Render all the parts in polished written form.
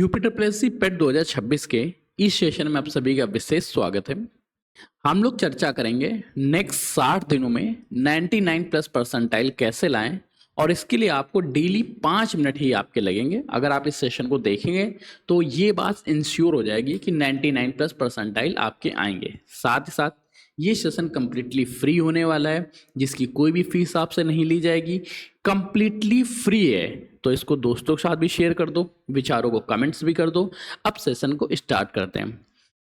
यूपीटर Plessis पेट 2026 के इस session में आप सभी का विशेष स्वागत है। हम लोग चर्चा करेंगे नेक्स्ट 60 दिनों में 99 प्लस परसेंटाइल कैसे लाएं और इसके लिए आपको डेली 5 मिनट ही आपके लगेंगे। अगर आप इस सेशन को देखेंगे तो ये बात इंश्योर हो जाएगी कि 99 प्लस परसेंटाइल आपके आएंगे। साथ ही साथ ये सेशन कंप्लीटली फ्री होने वाला है, जिसकी कोई भी फीस आपसे नहीं ली जाएगी, कंप्लीटली फ्री है। तो इसको दोस्तों के साथ भी शेयर कर दो, विचारों को कमेंट्स भी कर दो। अब सेशन को स्टार्ट करते हैं।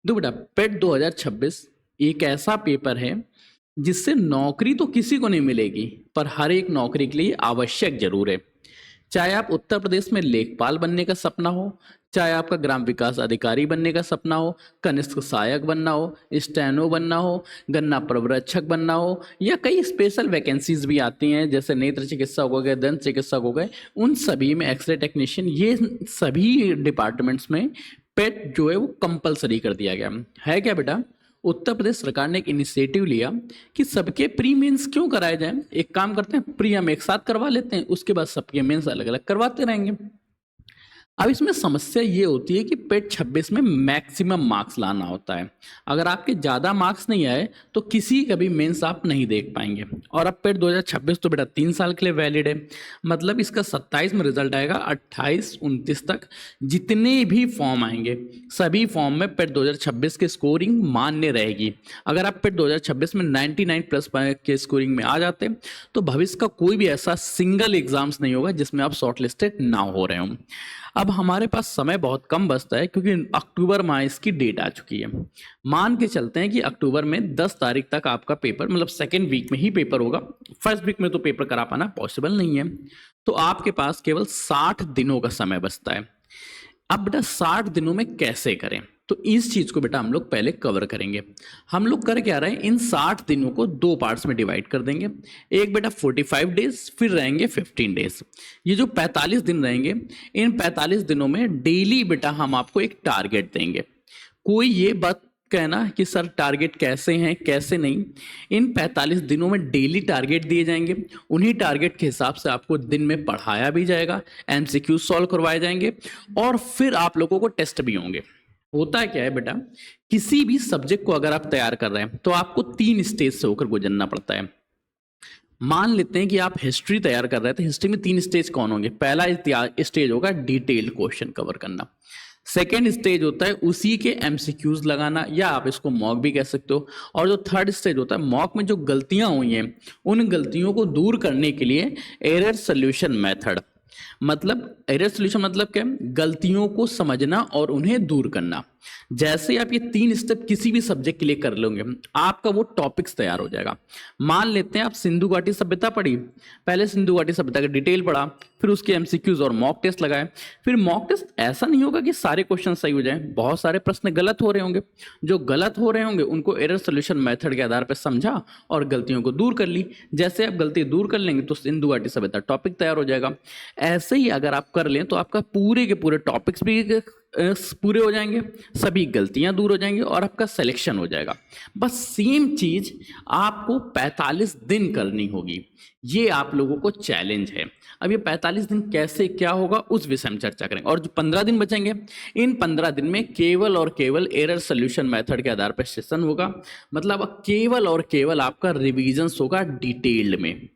तो बेटा पेट 2026 एक ऐसा पेपर है जिससे नौकरी तो किसी को नहीं मिलेगी, पर हर एक नौकरी के लिए आवश्यक जरूर है। चाहे आप उत्तर प्रदेश में लेखपाल बनने का सपना हो, चाहे आपका ग्राम विकास अधिकारी बनने का सपना हो, कनिष्ठ सहायक बनना हो, स्टेनो बनना हो, गन्ना प्रवरक्षक बनना हो, या कई स्पेशल वैकेंसीज भी आती हैं जैसे नेत्र चिकित्सक हो गए, दंत चिकित्सक हो गए, उन सभी में एक्सरे टेक्नीशियन, ये सभी डिपार्टमेंट्स में पेट जो है वो कंपलसरी कर दिया गया है। क्या बेटा, उत्तर प्रदेश सरकार ने एक इनिशिएटिव लिया कि सबके प्री मेंस क्यों कराए जाएं। एक काम करते हैं, प्री हम एक साथ करवा लेते हैं, उसके बाद सबके मेंस अलग अलग करवाते रहेंगे। अब इसमें समस्या ये होती है कि पेट 26 में मैक्सिमम मार्क्स लाना होता है। अगर आपके ज़्यादा मार्क्स नहीं आए तो किसी का भी मेंस आप नहीं देख पाएंगे। और अब पेट 2026 तो बेटा 3 साल के लिए वैलिड है, मतलब इसका 27 में रिजल्ट आएगा, 28-29 तक जितने भी फॉर्म आएंगे सभी फॉर्म में पेट 2026 के स्कोरिंग मान्य रहेगी। अगर आप पेट 2026 में 99 प्लस के स्कोरिंग में आ जाते तो भविष्य का कोई भी ऐसा सिंगल एग्जाम्स नहीं होगा जिसमें आप शॉर्ट लिस्टेड ना हो रहे हों। अब हमारे पास समय बहुत कम बचता है क्योंकि अक्टूबर माह इसकी डेट आ चुकी है। मान के चलते हैं कि अक्टूबर में 10 तारीख तक आपका पेपर, मतलब सेकेंड वीक में ही पेपर होगा। फर्स्ट वीक में तो पेपर करा पाना पॉसिबल नहीं है, तो आपके पास केवल 60 दिनों का समय बचता है। अब बेटा 60 दिनों में कैसे करें, तो इस चीज को बेटा हम लोग पहले कवर करेंगे। हम लोग कर क्या रहे हैं, इन 60 दिनों को 2 पार्ट्स में डिवाइड कर देंगे। एक बेटा 45 डेज, फिर रहेंगे 15 डेज। ये जो 45 दिन रहेंगे, इन 45 दिनों में डेली बेटा हम आपको एक टारगेट देंगे। कोई ये बात कहना कि सर टारगेट कैसे हैं कैसे नहीं, इन 45 दिनों में डेली टारगेट दिए जाएंगे। उन्हीं टारगेट के हिसाब से आपको दिन में पढ़ाया भी जाएगा, एमसीक्यू सॉल्व करवाए जाएंगे, और फिर आप लोगों को टेस्ट भी होंगे। होता है क्या है बेटा, किसी भी सब्जेक्ट को अगर आप तैयार कर रहे हैं तो आपको 3 स्टेज से होकर गुजरना पड़ता है। मान लेते हैं कि आप हिस्ट्री तैयार कर रहे थे, हिस्ट्री में 3 स्टेज कौन होंगे। पहला स्टेज होगा डिटेल्ड क्वेश्चन कवर करना। सेकेंड स्टेज होता है उसी के एमसीक्यूज लगाना, या आप इसको मॉक भी कह सकते हो। और जो थर्ड स्टेज होता है, मॉक में जो गलतियां हुई हैं उन गलतियों को दूर करने के लिए एरर सोल्यूशन मेथड। मतलब एरर सोल्यूशन मतलब क्या, गलतियों को समझना और उन्हें दूर करना। जैसे आप ये 3 स्टेप किसी भी सब्जेक्ट के लिए कर लोगे, आपका वो टॉपिक्स तैयार हो जाएगा। मान लेते हैं आप सिंधु घाटी सभ्यता पढ़ी, पहले सिंधु घाटी सभ्यता का डिटेल पढ़ा, फिर उसके एमसीक्यूज और मॉक टेस्ट लगाए। फिर मॉक टेस्ट ऐसा नहीं होगा कि सारे क्वेश्चन सही हो जाएं, बहुत सारे प्रश्न गलत हो रहे होंगे। जो गलत हो रहे होंगे उनको एरर सोल्यूशन मेथड के आधार पर समझा और गलतियों को दूर कर ली। जैसे आप गलती दूर कर लेंगे तो सिंधु घाटी सभ्यता टॉपिक तैयार हो जाएगा। ऐसे ही अगर आप कर लें तो आपका पूरे के पूरे टॉपिक्स भी पूरे हो जाएंगे, सभी गलतियां दूर हो जाएंगी और आपका सिलेक्शन हो जाएगा। बस सेम चीज आपको 45 दिन करनी होगी। ये आप लोगों को चैलेंज है। अब ये 45 दिन कैसे क्या होगा उस विषय में चर्चा करेंगे। और जो 15 दिन बचेंगे, इन 15 दिन में केवल और केवल एरर सोल्यूशन मेथड के आधार पर सेशन होगा। मतलब केवल और केवल आपका रिविजन होगा डिटेल्ड में।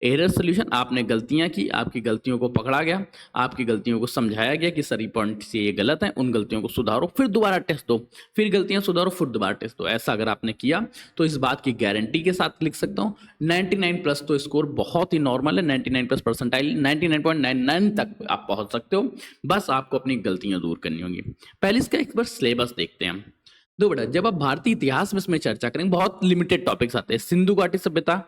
एरर सोल्यूशन, आपने गलतियां की, आपकी गलतियों को पकड़ा गया, आपकी गलतियों को समझाया गया कि सर ये पॉइंट से ये गलत है, उन गलतियों को सुधारो, फिर दोबारा टेस्ट दो, फिर गलतियां सुधारो, फिर दोबारा टेस्ट दो। ऐसा अगर आपने किया तो इस बात की गारंटी के साथ लिख सकता हूं 99 प्लस तो स्कोर बहुत ही नॉर्मल है। 99 प्लस परसेंटाइल 99.99 तक आप पहुंच सकते हो। बस आपको अपनी गलतियां दूर करनी होंगी। पहले इसका एक बार सिलेबस देखते हैं। दो बेटा, जब आप भारतीय इतिहास में इसमें चर्चा करेंगे, बहुत लिमिटेड टॉपिक्स आते हैं। सिंधु घाटी सभ्यता,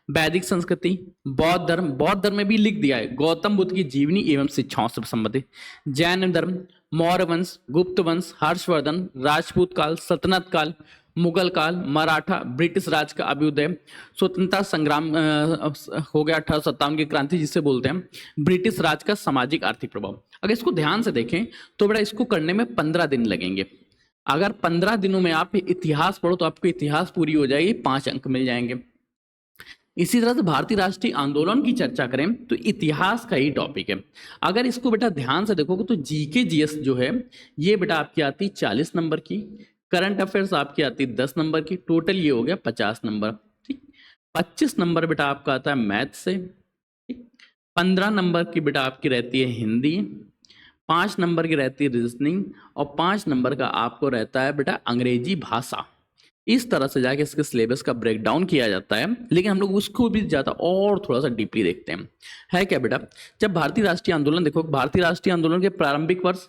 वैदिक संस्कृति, बौद्ध धर्म, बौद्ध धर्म में भी लिख दिया है गौतम बुद्ध की जीवनी एवं शिक्षाओं से संबंधित। जैन धर्म, मौर्य वंश, गुप्त वंश, हर्षवर्धन, राजपूत काल, सल्तनत काल, मुगल काल, मराठा, ब्रिटिश राज का अभ्युदय, स्वतंत्रता संग्राम हो गया 1857 की क्रांति जिसे बोलते हैं, ब्रिटिश राज का सामाजिक आर्थिक प्रभाव। अगर इसको ध्यान से देखें तो बड़ा इसको करने में 15 दिन लगेंगे। अगर 15 दिनों में आप इतिहास पढ़ो तो आपको इतिहास पूरी हो जाएगी, 5 अंक मिल जाएंगे। इसी तरह से भारतीय राष्ट्रीय आंदोलन की चर्चा करें तो इतिहास का ही टॉपिक है। अगर इसको बेटा ध्यान से देखोगे तो जीके जीएस जो है ये बेटा आपकी आती 40 नंबर की, करंट अफेयर्स आपकी आती 10 नंबर की, टोटल ये हो गया 50 नंबर। ठीक, 25 नंबर बेटा आपका आता है मैथ से। ठीक, 15 नंबर की बेटा आपकी रहती है हिंदी, 5 नंबर की रहती है रीजनिंग और 5 नंबर का आपको रहता है बेटा अंग्रेजी भाषा। इस तरह से जाके इसके सिलेबस का ब्रेक डाउन किया जाता है, लेकिन हम लोग उसको भी ज़्यादा और थोड़ा सा डीपली देखते हैं। है क्या बेटा, जब भारतीय राष्ट्रीय आंदोलन देखो, भारतीय राष्ट्रीय आंदोलन के प्रारंभिक वर्ष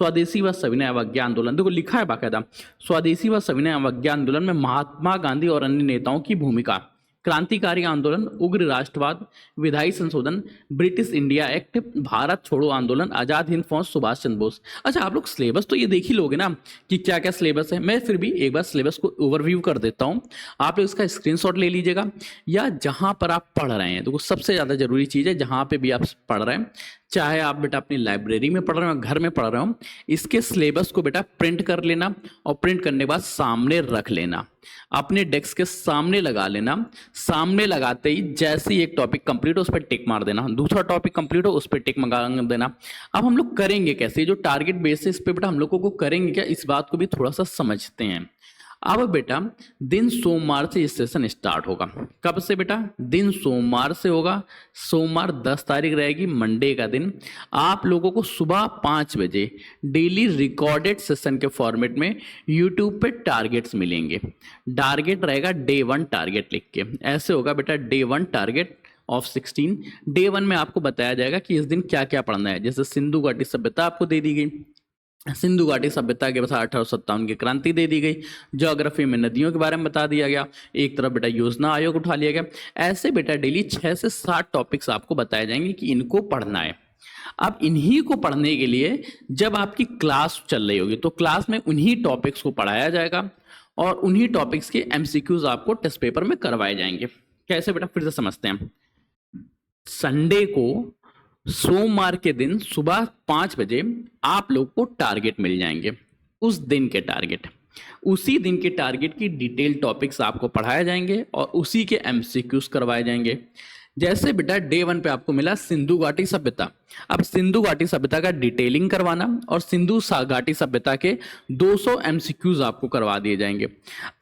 स्वदेशी व सविनय अवज्ञा आंदोलन, देखो लिखा है बाकायदा, स्वदेशी व सविनय अवज्ञा आंदोलन में महात्मा गांधी और अन्य नेताओं की भूमिका, क्रांतिकारी आंदोलन, उग्र राष्ट्रवाद, विधायी संशोधन, ब्रिटिश इंडिया एक्ट, भारत छोड़ो आंदोलन, आजाद हिंद फौज, सुभाष चंद्र बोस। अच्छा, आप लोग सिलेबस तो ये देख ही लोगे ना कि क्या क्या सिलेबस है। मैं फिर भी एक बार सिलेबस को ओवरव्यू कर देता हूँ, आप लोग इसका स्क्रीनशॉट ले लीजिएगा, या जहाँ पर आप पढ़ रहे हैं, तो सबसे ज़्यादा जरूरी चीज़ है जहाँ पे भी आप पढ़ रहे हैं, चाहे आप बेटा अपनी लाइब्रेरी में पढ़ रहे हो, घर में पढ़ रहे हो, इसके सिलेबस को बेटा प्रिंट कर लेना और प्रिंट करने के बाद सामने रख लेना, अपने डेस्क के सामने लगा लेना। सामने लगाते ही जैसे ही एक टॉपिक कंप्लीट हो उस पर टिक मार देना, दूसरा टॉपिक कंप्लीट हो उस पर टिक मंगा देना। अब हम लोग करेंगे कैसे, जो टारगेट बेसिस पे बेटा हम लोगों को करेंगे क्या, इस बात को भी थोड़ा सा समझते हैं। अब बेटा दिन सोमवार से सेशन स्टार्ट होगा। कब से बेटा, दिन सोमवार से होगा। सोमवार 10 तारीख रहेगी, मंडे का दिन। आप लोगों को सुबह 5 बजे डेली रिकॉर्डेड सेशन के फॉर्मेट में यूट्यूब पे टारगेट्स मिलेंगे। टारगेट रहेगा डे 1 टारगेट लिख के, ऐसे होगा बेटा डे 1 टारगेट ऑफ 16। डे 1 में आपको बताया जाएगा कि इस दिन क्या क्या पढ़ना है। जैसे सिंधु घाटी सभ्यता आपको दे दी गई, सिंधु घाटी सभ्यता के बाद 1857 की क्रांति दे दी गई, ज्योग्राफी में नदियों के बारे में बता दिया गया, एक तरफ बेटा योजना आयोग उठा लिया गया। ऐसे बेटा डेली 6 से 7 टॉपिक्स आपको बताए जाएंगे कि इनको पढ़ना है। अब इन्हीं को पढ़ने के लिए जब आपकी क्लास चल रही होगी तो क्लास में उन्हीं टॉपिक्स को पढ़ाया जाएगा और उन्हीं टॉपिक्स के एमसीक्यूज आपको टेस्ट पेपर में करवाए जाएंगे। कैसे बेटा, फिर से समझते हैं। संडे को, सोमवार के दिन सुबह 5 बजे आप लोग को टारगेट मिल जाएंगे, उस दिन के टारगेट, उसी दिन के टारगेट की डिटेल टॉपिक्स आपको पढ़ाए जाएंगे और उसी के एमसीक्यूज करवाए जाएंगे। जैसे बेटा डे 1 पे आपको मिला सिंधु घाटी सभ्यता, अब सिंधु घाटी सभ्यता का डिटेलिंग करवाना और सिंधु घाटी सभ्यता के 200 एमसीक्यूज आपको करवा दिए जाएंगे।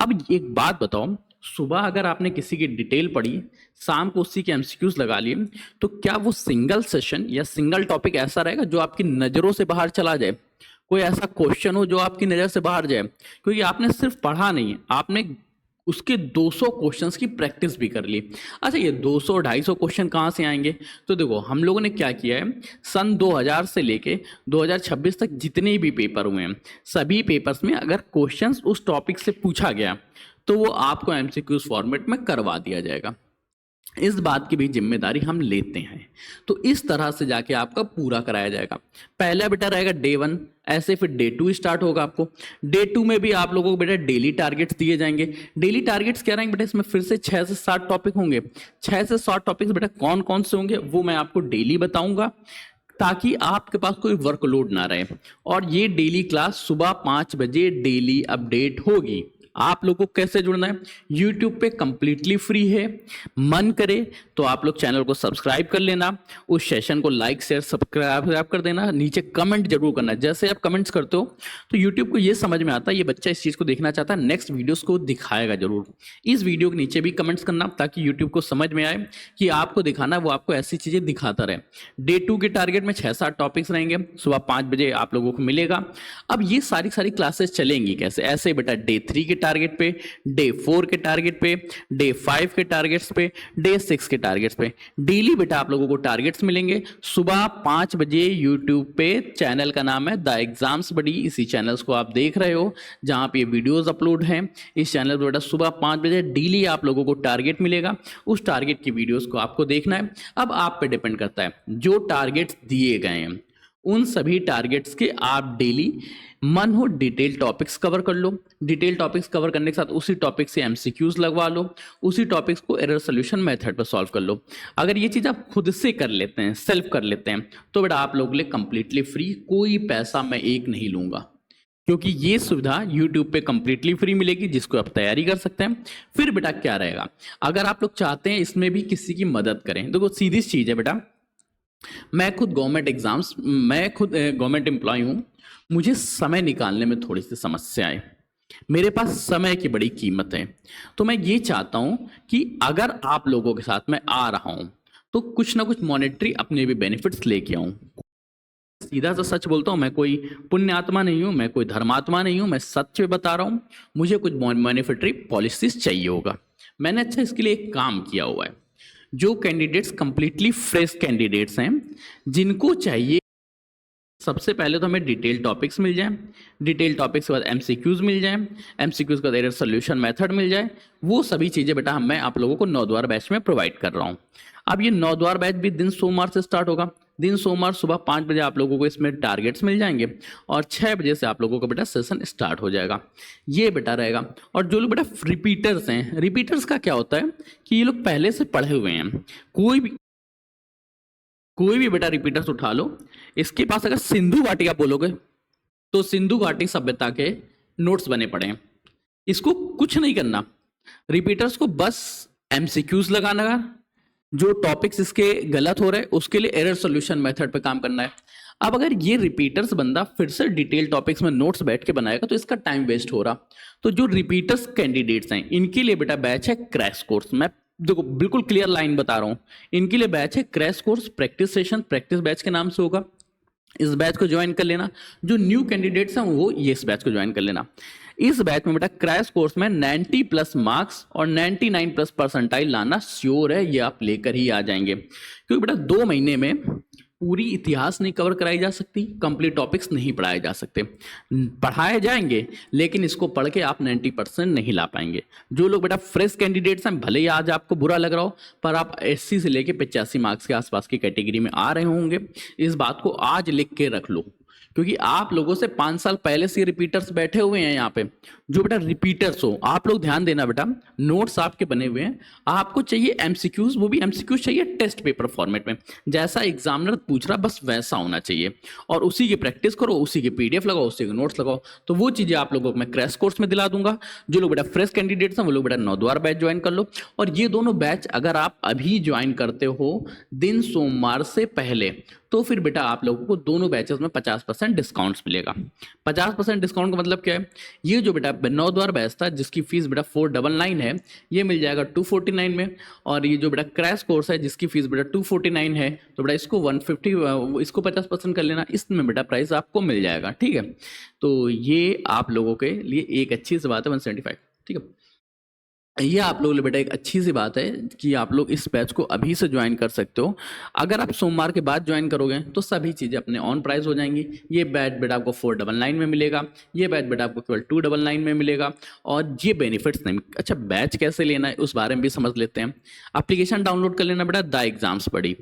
अब एक बात बताओ, सुबह अगर आपने किसी की डिटेल पढ़ी, शाम को उसी के एमसीक्यूज लगा लिए, तो क्या वो सिंगल सेशन या सिंगल टॉपिक ऐसा रहेगा जो आपकी नज़रों से बाहर चला जाए? कोई ऐसा क्वेश्चन हो जो आपकी नज़र से बाहर जाए? क्योंकि आपने सिर्फ पढ़ा नहीं, आपने उसके 200 क्वेश्चंस की प्रैक्टिस भी कर ली। अच्छा, ये 200-250 क्वेश्चन कहाँ से आएंगे? तो देखो हम लोगों ने क्या किया है, सन 2000 से लेके 2026 तक जितने भी पेपर हुए हैं, सभी पेपर्स में अगर क्वेश्चंस उस टॉपिक से पूछा गया तो वो आपको एमसीक्यूज फॉर्मेट में करवा दिया जाएगा। इस बात की भी जिम्मेदारी हम लेते हैं। तो इस तरह से जाके आपका पूरा कराया जाएगा। पहला बेटा रहेगा डे 1, ऐसे फिर डे 2 स्टार्ट होगा आपको। डे 2 में भी आप लोगों को बेटा डेली टारगेट्स दिए जाएंगे। डेली टारगेट्स क्या रहेंगे बेटा, इसमें फिर से 6 से 7 टॉपिक होंगे। 6 से 7 टॉपिक्स बेटा कौन कौन से होंगे वो मैं आपको डेली बताऊंगा, ताकि आपके पास कोई वर्कलोड ना रहे। और ये डेली क्लास सुबह 5 बजे डेली अपडेट होगी। आप लोगों को कैसे जुड़ना है, YouTube पे कंप्लीटली फ्री है। मन करे तो आप लोग चैनल को सब्सक्राइब कर लेना, उस सेशन को लाइक शेयर सब्सक्राइब कर देना, नीचे कमेंट जरूर करना। जैसे आप कमेंट्स करते हो तो YouTube को ये समझ में आता है ये बच्चा इस चीज़ को देखना चाहता है, नेक्स्ट वीडियोस को दिखाएगा जरूर। इस वीडियो के नीचे भी कमेंट्स करना ताकि YouTube को समझ में आए कि आपको दिखाना वो आपको ऐसी चीज़ें दिखाता रहे। डे 2 के टारगेट में 6-7 टॉपिक्स रहेंगे, सुबह 5 बजे आप लोगों को मिलेगा। अब ये सारी क्लासेस चलेंगी कैसे, ऐसे बेटा डे 3 के टारगेट पे, डे 4 के टारगेट पे, डे 5 के टारगेट्स पे, डे 6 के टारगेट्स पे डेली बेटा आप लोगों को टारगेट्स मिलेंगे। सुबह 5 बजे यूट्यूब पे, चैनल का नाम है द एग्जाम्स बडी, इसी चैनल्स को आप देख रहे हो जहां पे वीडियोस अपलोड हैं। इस चैनल पर बेटा सुबह 5 बजे डेली आप लोगों को टारगेट मिलेगा, उस टारगेट की वीडियोस को आपको देखना है। अब आप पे डिपेंड करता है, जो टारगेट्स दिए गए हैं उन सभी टारगेट्स के आप डेली मन हो डिटेल टॉपिक्स कवर कर लो। डिटेल टॉपिक्स कवर करने के साथ उसी टॉपिक से एमसीक्यूज लगवा लो, उसी टॉपिक्स को एरर सोल्यूशन मेथड पर सॉल्व कर लो। अगर ये चीज़ आप खुद से कर लेते हैं, सेल्फ कर लेते हैं, तो बेटा आप लोगों के लिए कंप्लीटली फ्री, कोई पैसा मैं एक नहीं लूँगा। क्योंकि ये सुविधा YouTube पे कंप्लीटली फ्री मिलेगी, जिसको आप तैयारी कर सकते हैं। फिर बेटा क्या रहेगा, अगर आप लोग चाहते हैं इसमें भी किसी की मदद करें, देखो सीधी सी चीज़ है बेटा, मैं खुद गवर्नमेंट एम्प्लॉय हूँ, मुझे समय निकालने में थोड़ी सी समस्या है, मेरे पास समय की बड़ी कीमत है। तो मैं ये चाहता हूं कि अगर आप लोगों के साथ मैं आ रहा हूं तो कुछ ना कुछ मॉनेटरी अपने भी बेनिफिट्स लेके आऊं। सीधा सा सच बोलता हूं, मैं कोई पुण्यात्मा नहीं हूं, मैं कोई धर्मात्मा नहीं हूं, मैं सच बता रहा हूं। मुझे कुछ मॉनेटरी पॉलिसीज चाहिए होगा। मैंने अच्छा इसके लिए एक काम किया हुआ है। जो कैंडिडेट्स कंप्लीटली फ्रेश कैंडिडेट्स हैं, जिनको चाहिए, सबसे पहले तो हमें डिटेल टॉपिक्स मिल जाए, डिटेल टॉपिक्स के बाद एमसीक्यूज मिल जाए, एमसीक्यूज के बाद एरर सोल्यूशन मेथड मिल जाए। वो सभी चीज़ें बेटा मैं आप लोगों को 9 द्वार बैच में प्रोवाइड कर रहा हूँ। अब ये 9 द्वार बैच भी दिन सोमवार से स्टार्ट होगा। दिन सोमवार सुबह 5 बजे आप लोगों को इसमें टारगेट्स मिल जाएंगे और 6 बजे से आप लोगों का बेटा सेशन स्टार्ट हो जाएगा। ये बेटा रहेगा। और जो लोग बेटा रिपीटर्स हैं, रिपीटर्स का क्या होता है कि ये लोग पहले से पढ़े हुए हैं। कोई भी बेटा रिपीटर्स उठा लो, इसके पास अगर सिंधु घाटी आप बोलोगे तो सिंधु घाटी सभ्यता के नोट्स बने पड़े हैं। इसको कुछ नहीं करना, रिपीटर्स को बस एमसीक्यूज लगाना, जो टॉपिक्स इसके गलत हो रहे हैं उसके लिए एरर सॉल्यूशन मेथड पे काम करना है। अब अगर ये रिपीटर्स बंदा फिर से डिटेल टॉपिक्स में नोट्स बैठ के बनाएगा तो इसका टाइम वेस्ट हो रहा। तो जो रिपीटर्स कैंडिडेट्स हैं इनके लिए बेटा बैच है क्रैश कोर्स। मैं देखो बिल्कुल क्लियर लाइन बता रहा हूं, इनके लिए बैच है crash course practice session, practice batch के नाम से होगा। इस बैच को ज्वाइन कर लेना। जो न्यू कैंडिडेट्स हैं वो ये इस बैच को ज्वाइन कर लेना। इस बैच में बेटा क्रैश कोर्स में 90 प्लस मार्क्स और 99 प्लस परसेंटाइल लाना श्योर है, ये आप लेकर ही आ जाएंगे। क्योंकि बेटा 2 महीने में पूरी इतिहास नहीं कवर कराई जा सकती, कंप्लीट टॉपिक्स नहीं पढ़ाए जा सकते, पढ़ाए जाएंगे लेकिन इसको पढ़ के आप 90% नहीं ला पाएंगे। जो लोग बेटा फ्रेश कैंडिडेट्स हैं, भले ही आज आपको बुरा लग रहा हो, पर आप 80 से लेके 85 मार्क्स के आसपास की कैटेगरी में आ रहे होंगे। इस बात को आज लिख के रख लो, क्योंकि आप लोगों से 5 साल पहले से रिपीटर्स बैठे हुए हैं यहाँ पे। जो बेटा रिपीटर्स हो, आप लोग ध्यान देना बेटा, नोट्स आपके बने हुए हैं, आपको चाहिए एमसीक्यूज, वो भी एमसीक्यूज चाहिए टेस्ट पेपर फॉर्मेट में, जैसा एग्जामिनर पूछ रहा बस वैसा होना चाहिए, और उसी की प्रैक्टिस करो, उसी के पीडीएफ लगाओ, उसी के नोट्स लगाओ। तो वो चीजें आप लोगों को मैं क्रैश कोर्स में दिला दूंगा। जो लोग बेटा फ्रेश कैंडिडेट्स हैं वो लोग बेटा 9 द्वार बैच ज्वाइन कर लो। और ये दोनों बैच अगर आप अभी ज्वाइन करते हो दिन सोमवार से पहले, तो फिर बेटा आप लोगों को दोनों बैचेस में 50% डिस्काउंट्स मिलेगा। 50% डिस्काउंट का मतलब क्या है, ये जो बेटा 9 द्वार बैच था जिसकी फीस बेटा 499 है, ये मिल जाएगा 249 में। और ये जो बेटा क्रैश कोर्स है जिसकी फीस बेटा 249 है, तो बेटा इसको 150, इसको 50% कर लेना, इसमें बेटा प्राइस आपको मिल जाएगा। ठीक है, तो ये आप लोगों के लिए एक अच्छी सी बात है, 175। ठीक है, ये आप लोगों के लिए बेटा एक अच्छी सी बात है कि आप लोग इस बैच को अभी से ज्वाइन कर सकते हो। अगर आप सोमवार के बाद ज्वाइन करोगे तो सभी चीज़ें अपने ऑन प्राइस हो जाएंगी। ये बैच बेटा आपको 499 में मिलेगा, ये बैच बेटा आपको केवल 299 में मिलेगा, और ये बेनिफिट्स नहीं। अच्छा, बैच कैसे लेना है उस बारे में भी समझ लेते हैं। एप्लीकेशन डाउनलोड कर लेना बेटा, the exams buddy,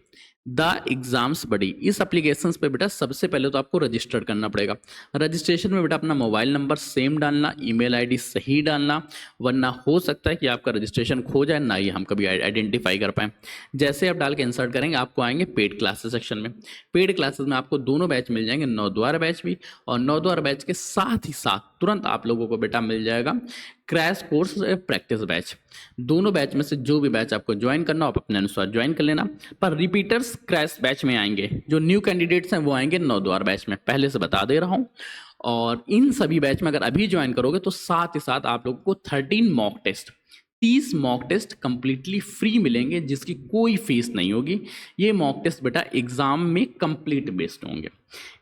the exams buddy. इस एप्लीकेशन पे बेटा सबसे पहले तो आपको रजिस्टर करना पड़ेगा। रजिस्ट्रेशन में बेटा अपना मोबाइल नंबर सेम डालना, ईमेल आईडी सही डालना, वरना हो सकता है कि आपका रजिस्ट्रेशन खो जाए, ना ही हम कभी आइडेंटिफाई कर पाएँ। जैसे आप डाल के इंसर्ट करेंगे आपको आएंगे पेड क्लासेस सेक्शन में। पेड क्लासेस में आपको दोनों बैच मिल जाएंगे, 9 द्वार बैच भी, और 9 द्वार बैच के साथ ही साथ तुरंत आप लोगों को बेटा मिल जाएगा क्रैश कोर्स प्रैक्टिस बैच। दोनों बैच में से जो भी बैच आपको ज्वाइन करना हो आप अपने अनुसार ज्वाइन कर लेना। पर रिपीटर्स क्रैश बैच में आएंगे, जो न्यू कैंडिडेट्स हैं वो आएंगे 9 द्वार बैच में, पहले से बता दे रहा हूं। और इन सभी बैच में अगर अभी ज्वाइन करोगे तो साथ ही साथ आप लोगों को 13 mock test, 30 mock test completely free मिलेंगे, जिसकी कोई फीस नहीं होगी। ये मॉक टेस्ट बेटा एग्जाम में कंप्लीट बेस्ड होंगे,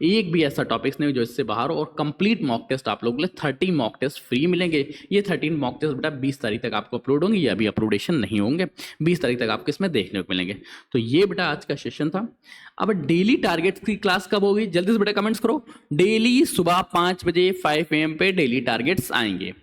एक भी ऐसा टॉपिक्स नहीं जो इससे बाहर हो, और कंप्लीट मॉक टेस्ट आप लोगों के लिए 30 मॉक टेस्ट फ्री मिलेंगे। ये 13 मॉक टेस्ट बेटा 20 तारीख तक आपको अपलोड होंगे, ये अभी अपलोडेशन नहीं होंगे, 20 तारीख तक आपको इसमें देखने को मिलेंगे। तो ये बेटा आज का सेशन था। अब डेली टारगेट्स की क्लास कब होगी, जल्दी से बेटा कमेंट्स करो। डेली सुबह 5 बजे 5 AM पे डेली टारगेट्स आएंगे।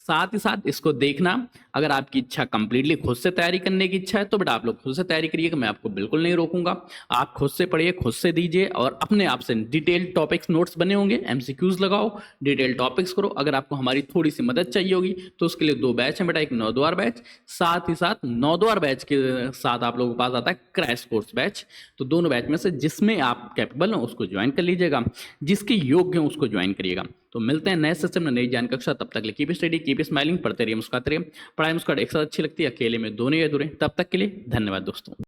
साथ ही साथ इसको देखना, अगर आपकी इच्छा कंप्लीटली खुद से तैयारी करने की इच्छा है तो बेटा आप लोग खुद से तैयारी करिएगा, मैं आपको बिल्कुल नहीं रोकूंगा। आप खुद से पढ़िए, खुद से दीजिए, और अपने आप से डिटेल टॉपिक्स नोट्स बने होंगे, एमसीक्यूज लगाओ, डिटेल टॉपिक्स करो। अगर आपको हमारी थोड़ी सी मदद चाहिए होगी तो उसके लिए 2 बैच हैं बेटा, एक 9 द्वार बैच, साथ ही साथ 9 द्वार बैच के साथ आप लोगों के पास आता है क्रैश कोर्स बैच। तो दोनों बैच में से जिसमें आप कैपेबल हो उसको ज्वाइन कर लीजिएगा, जिसके योग्य हो उसको ज्वाइन करिएगा। तो मिलते हैं नए सेशन में, नई ज्ञान कक्षा। तब तक के लिए कीप स्टडी, कीप स्माइलिंग, पढ़ते रहिए, मुस्कुराते रहिए। पढ़ाई मुस्कुराहट एक साथ अच्छी लगती है, अकेले में दोनों ही अधूरे। तब तक के लिए धन्यवाद दोस्तों।